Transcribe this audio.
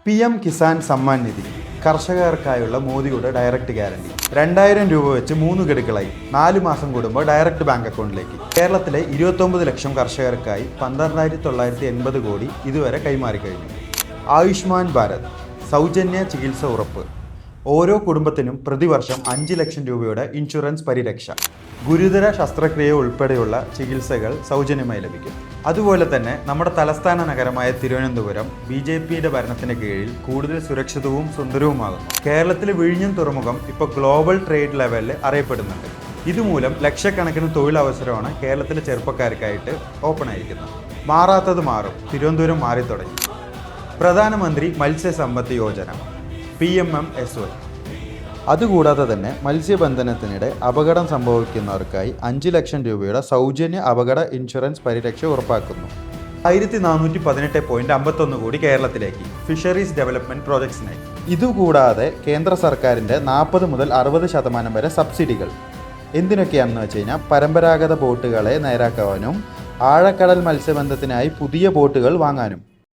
PM Kisan Samman Nidhi കർഷകർക്കായുള്ള മോദിയുടെ direct guarantee 2000 രൂപ വെച്ച് 3 ഗഡുക്കളായി 4 മാസം കൂടുമ്പോൾ ഡയറക്റ്റ് ബാങ്ക് അക്കൗണ്ടിലേക്ക്. കേരളത്തിലെ 29 ലക്ഷം കർഷകർക്കായി 12,980 കോടി ഇതുവരെ കൈമാറി കഴിഞ്ഞു. ആയുഷ്മാൻ ഭാരത് സൗജന്യ ചികിത്സ ഉറപ്പ്. ഓരോ കുടുംബത്തിനും പ്രതിവർഷം 5 ലക്ഷം രൂപയുടെ ഇൻഷുറൻസ് പരിരക്ഷ. ഗുരുതര ശസ്ത്രക്രിയ ഉൾപ്പെടെയുള്ള ചികിത്സകൾ സൗജന്യമായി ലഭിക്കും. അതുപോലെ തന്നെ നമ്മുടെ തലസ്ഥാന നഗരമായ തിരുവനന്തപുരം BJPയുടെ ഭരണത്തിന് കീഴിൽ കൂടുതൽ സുരക്ഷിതവും സുന്ദരവുമാകുന്നു. കേരളത്തിലെ വിഴിഞ്ഞം തുറമുഖം ഇപ്പോൾ ഗ്ലോബൽ ട്രേഡ് ലെവലിൽ അറിയപ്പെടുന്നുണ്ട്. ഇതുമൂലം ലക്ഷക്കണക്കിന് തൊഴിലവസരമാണ് കേരളത്തിലെ ചെറുപ്പക്കാർക്കായിട്ട് ഓപ്പൺ ആയിരിക്കുന്നത്. മാറാത്തത് മാറും, തിരുവനന്തപുരം മാറി തുടങ്ങി. പ്രധാനമന്ത്രി മത്സ്യസമ്പത്ത് യോജന PMMSY. അതുകൂടാതെ തന്നെ മത്സ്യബന്ധനത്തിനിടെ അപകടം സംഭവിക്കുന്നവർക്കായി 5 ലക്ഷം രൂപയുടെ സൗജന്യ അപകട ഇൻഷുറൻസ് പരിരക്ഷ ഉറപ്പാക്കുന്നു. 1418.51 കോടി കേരളത്തിലേക്ക് ഫിഷറീസ് ഡെവലപ്മെന്റ് പ്രോജക്ട്സിനായി. ഇതുകൂടാതെ കേന്ദ്ര സർക്കാരിൻ്റെ 40 മുതൽ 60% വരെ സബ്സിഡികൾ. എന്തിനൊക്കെയാണെന്ന് വെച്ച് കഴിഞ്ഞാൽ പരമ്പരാഗത ബോട്ടുകളെ നേരാക്കാനും ആഴക്കടൽ മത്സ്യബന്ധനത്തിനായി പുതിയ ബോട്ടുകൾ വാങ്ങാനും.